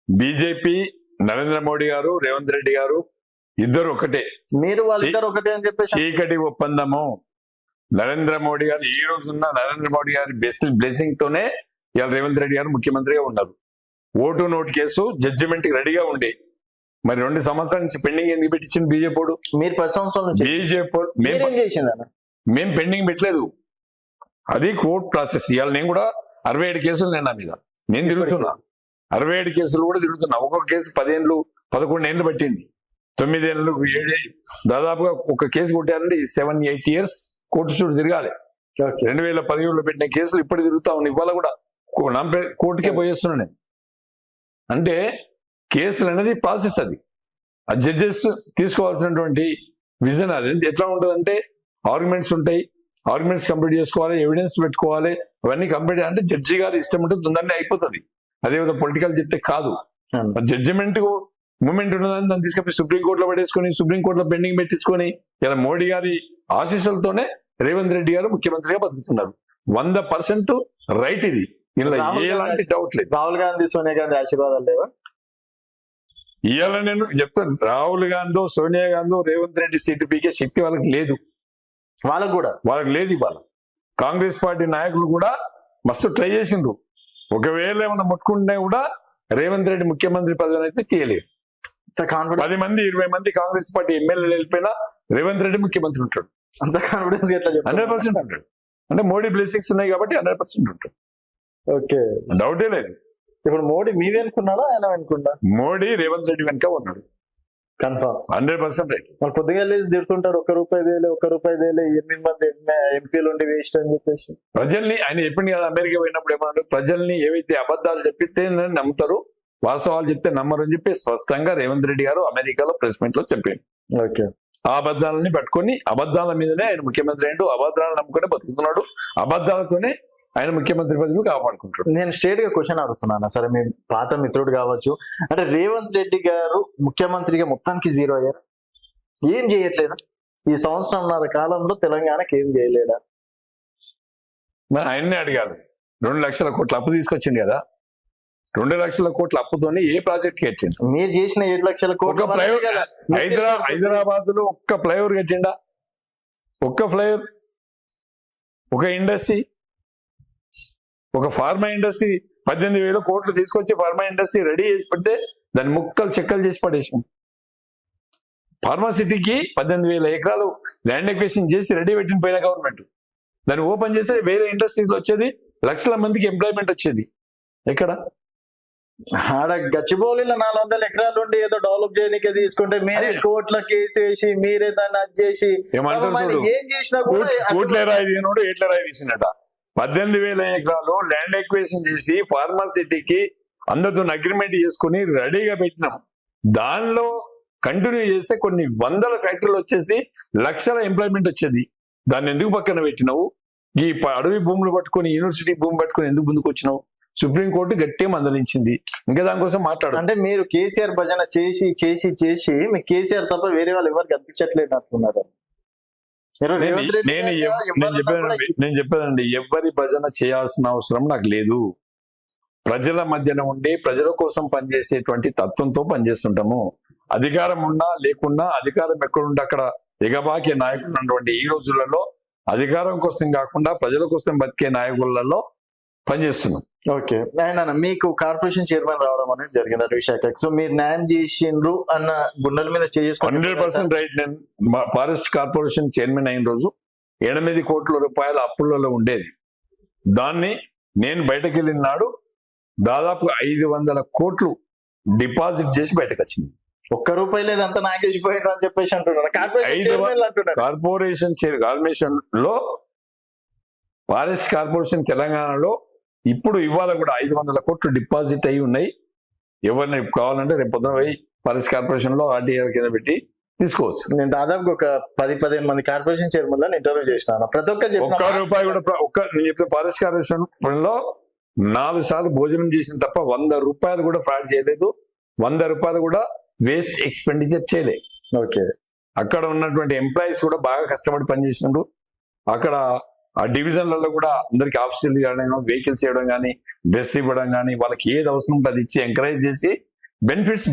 BJP Narendra Modi గారు రేవంత్ రెడ్డి గారు ఇద్దరు ఒకటే. మీరు వాళ్ళిద్దరు ఒకటే అని చెప్పేసి చీకటి ఒప్పందము. నరేంద్ర మోడీ గారు ఈ రోజున్న నరేంద్ర మోడీ గారి బెస్ట్ బ్లెస్సింగ్ తోనే ఇవాళ రేవంత్ రెడ్డి గారు ముఖ్యమంత్రిగా ఉన్నారు. ఓటు నోటు కేసు జడ్జిమెంట్ రెడీగా ఉండే మరి 2 సంవత్సరాల నుంచి పెండింగ్ ఎందుకు పెట్టించింది బీజేపీ? మీరు 10 సంవత్సరాల నుంచి బీజేపీ మీరేం చేసిందన్న? మేము పెండింగ్ పెట్టలేదు, అది కోర్ట్ ప్రాసెస్. ఇవాళ నేను కూడా 67 కేసులు నేను నా మీద నేను తిరుగుతున్నా. 67 కేసులు కూడా తిరుగుతున్నా. ఒక్కొక్క కేసు 10 ఏళ్ళు 11 ఏళ్ళు పట్టింది, 9 ఏళ్ళు 7 దాదాపుగా ఒక కేసు కొట్టారంటే 7-8 ఇయర్స్ కోర్టు చుట్టూ తిరగాలి. 2017లో పెట్టిన కేసులు ఇప్పుడు తిరుగుతా ఉన్నాయి. ఇవాళ కూడా కోర్టుకే పోయేస్తున్నా నేను. అంటే కేసులు అనేది ప్రాసెస్, అది ఆ జడ్జెస్ తీసుకోవాల్సినటువంటి విజన్. అది ఎట్లా ఉంటుందంటే ఆర్గ్యుమెంట్స్ ఉంటాయి, ఆర్గ్యుమెంట్స్ కంప్లీట్ చేసుకోవాలి, ఎవిడెన్స్ పెట్టుకోవాలి, అవన్నీ కంప్లీట్ అంటే జడ్జి గారు ఇష్టం ఉంటుంది తొందరనే అయిపోతుంది. అదేవిధంగా పొలిటికల్ చెప్తే కాదు. జడ్జిమెంట్ మూమెంట్ ఉన్నదాన్ని దాన్ని తీసుకపోయి సుప్రీంకోర్టులో పడేసుకొని సుప్రీంకోర్టులో పెండింగ్ పెట్టించుకొని ఇలా మోడీ గారి ఆశీస్సులతోనే రేవంత్ రెడ్డి గారు ముఖ్యమంత్రిగా బతుకుతున్నారు. 100% రైట్ ఇది, ఇలా ఎలాంటి డౌట్ లేదు. రాహుల్ గాంధీ సోనియా గాంధీ ఆశీర్వాదాలు లేవా? ఇవాళ నేను చెప్తాను, రాహుల్ గాంధీ సోనియా గాంధీ రేవంత్ రెడ్డి సీటు పీకే శక్తి వాళ్ళకి లేదు. వాళ్ళకి లేదు. ఇవాళ కాంగ్రెస్ పార్టీ నాయకులు కూడా మస్తు ట్రై చేసిండ్రు. ఒకవేళ ఏమన్నా ముట్టుకుంటే కూడా రేవంత్ రెడ్డి ముఖ్యమంత్రి పదవిని అయితే చేయలేదు. 10 మంది 20 మంది కాంగ్రెస్ పార్టీ ఎమ్మెల్యేలు వెళ్ళిపోయినా రేవంత్ రెడ్డి ముఖ్యమంత్రి ఉంటాడు. అంత కాన్ఫిడెన్స్ 100% ఉంటాడు. అంటే మోడీ బ్లెస్సింగ్స్ ఉన్నాయి కాబట్టి 100% ఉంటాడు. ఓకే, డౌటే లేదు. ఇప్పుడు మోడీ మీ వెనుకున్నాడా ఆయన వెనుకున్నా? మోడీ రేవంత్ రెడ్డి వెనుక ఉన్నాడు, కన్ఫర్మ్ 100% రైట్. వాళ్ళు పొద్దుగా తిడుతుంటారు, ₹1 8 మంది ఎంపీలు ఉండి వేస్ట్ అని చెప్పేసి. ప్రజల్ని ఆయన చెప్పింది కదా, అమెరికా పోయినప్పుడు ఏమన్నాడు, ప్రజల్ని ఏవైతే అబద్ధాలు చెప్పితే నమ్ముతారు, వాస్తవాలు చెప్తే నమ్మరు అని చెప్పి స్పష్టంగా రేవంత్ రెడ్డి గారు అమెరికాలో ప్రెస్ మీట్ లో చెప్పాడు. ఓకే, ఆ అబద్ధాలని పట్టుకొని అబద్ధాల మీదనే ఆయన ముఖ్యమంత్రి ఏంటో అబద్ధాలను నమ్ముకునే బతుకుతున్నాడు. అబద్ధాలతోనే ఆయన ముఖ్యమంత్రి పదవి కాపాడుకుంటాడు. నేను స్ట్రేట్ గా క్వశ్చన్ అడుగుతున్నాను, సరే మీ పాత మిత్రుడు కావచ్చు, అంటే రేవంత్ రెడ్డి గారు ముఖ్యమంత్రిగా మొత్తానికి 0 అయ్యారు, ఏం చేయట్లేదా? ఈ 1.5 సంవత్సరం కాలంలో తెలంగాణకి ఏం చేయలేదా? మరి ఆయన్నే అడిగారు. 2 లక్షల కోట్ల అప్పు తీసుకొచ్చింది కదా, 2 లక్షల కోట్ల అప్పుతోని ఏ ప్రాజెక్ట్ కట్టిండు? మీరు చేసిన 7 లక్షల కోట్ల హైదరాబాద్ లో ఒక్క ఫ్లైఓవర్ కట్టిండా? ఒక్క ఫ్లైఓవర్, ఒక ఇండస్ట్రీ, ఒక ఫార్మా ఇండస్ట్రీ 18,000 కోట్లు తీసుకొచ్చి ఫార్మా ఇండస్ట్రీ రెడీ చేసి పెడితే దాన్ని ముక్కలు చెక్కలు చేసి పడేసాం. ఫార్మాసిటీకి 18,000 ఎకరాలు ల్యాండ్ ఎక్వేషన్ చేసి రెడీ పెట్టిన పోయిన గవర్నమెంట్ దాన్ని ఓపెన్ చేస్తే వేరే ఇండస్ట్రీస్ వచ్చేది, లక్షల మందికి ఎంప్లాయ్మెంట్ వచ్చేది. ఎక్కడ? ఆడ గచ్చిబౌలిలో 400 ఎకరాలు ఉండి ఏదో డెవలప్ చేయడానికి తీసుకుంటే మీరే కోట్ల కేసేసి మీరే దాన్ని అది చేసి ఏం చేసినా కోట్ల రాయి తీయనోడు ఏట్ల రాయి తీసినట. 18,000 ఎకరాలు ల్యాండ్ ఎక్వేషన్ చేసి ఫార్మాసిటీకి అందరితో అగ్రిమెంట్ చేసుకుని రెడీగా పెట్టినాం. దానిలో కంటిన్యూ చేస్తే కొన్ని వందల ఫ్యాక్టరీలు వచ్చేసి లక్షల ఎంప్లాయ్మెంట్ వచ్చేది. దాన్ని ఎందుకు పక్కన పెట్టినావు? ఈ అడవి భూములు పట్టుకొని యూనివర్సిటీ భూమి పట్టుకొని ఎందుకు ముందుకు వచ్చినావు? సుప్రీంకోర్టు గట్టిగా మందలించింది. ఇంకా దానికోసం మాట్లాడు. అంటే మీరు కేసీఆర్ భజన చేసి చేసి చేసి మీకు కేసీఆర్ తప్ప వేరే వాళ్ళు ఎవరు కనిపించట్లేదు అంటున్నారు. నేను చెప్పానండి, ఎవరి భజన చేయాల్సిన అవసరం నాకు లేదు. ప్రజల మధ్యన ఉండి ప్రజల కోసం పనిచేసేటువంటి తత్వంతో పనిచేస్తుంటాము. అధికారం ఉన్నా లేకున్నా, అధికారం ఎక్కడుంటే అక్కడ ఎగబాకే నాయకులు ఉన్నటువంటి ఈ రోజులలో అధికారం కోసం కాకుండా ప్రజల కోసం బతికే నాయకులలో పనిచేస్తున్నాం. ఓకే, ఆయన మీకు కార్పొరేషన్ చైర్మన్ రావడం అనేది జరిగింది అటవీ శాఖకి. సో మీరు న్యాయం చేసిండ్రు అన్న గుండెల మీద చేసుకుని 100% రైట్. నేను ఫారెస్ట్ కార్పొరేషన్ చైర్మన్ అయిన రోజు 8 కోట్ల రూపాయల అప్పులలో ఉండేది. దాన్ని నేను బయటకు వెళ్ళిన నాడు దాదాపు 500 కోట్లు డిపాజిట్ చేసి బయటకు వచ్చింది. ₹1 లేదంతా నాగేసిపోయినారు అని చెప్పేసి అంటున్నారు. కార్పొరేషన్ లో ఫారెస్ట్ కార్పొరేషన్ తెలంగాణలో ఇప్పుడు ఇవాళ కూడా 500 కోట్లు డిపాజిట్ అయి ఉన్నాయి. ఎవరిని కావాలంటే రేపు పొద్దున పోయి ఫారెస్ట్ కార్పొరేషన్ లో ఆర్టీఆర్ కింద పెట్టి తీసుకోవచ్చు. నేను దాదాపు ఒక 10-15 మంది కార్పొరేషన్ చైర్మన్ లను ఇంటర్వ్యూ చేసినాను. ప్రతి ఒక్కరు ₹1 కూడా నేను చెప్పిన ఫారెస్ట్ కార్పొరేషన్ లో 4 సార్లు భోజనం చేసిన తప్ప ₹100 కూడా ఫ్రాడ్ చేయలేదు. ₹100 కూడా వేస్ట్ ఎక్స్పెండిచర్ చేయలేదు. ఓకే, అక్కడ ఉన్నటువంటి ఎంప్లాయీస్ కూడా బాగా కష్టపడి పనిచేసినారు. అక్కడ ఆ డివిజన్లలో కూడా అందరికి ఆఫీసులు ఇవ్వడం, వెహికల్స్ ఇవ్వడం కానీ, డ్రెస్ ఇవ్వడం కానీ, వాళ్ళకి ఏది అవసరం ఉంటే అది ఇచ్చి ఎంకరేజ్ చేసి బెనిఫిట్స్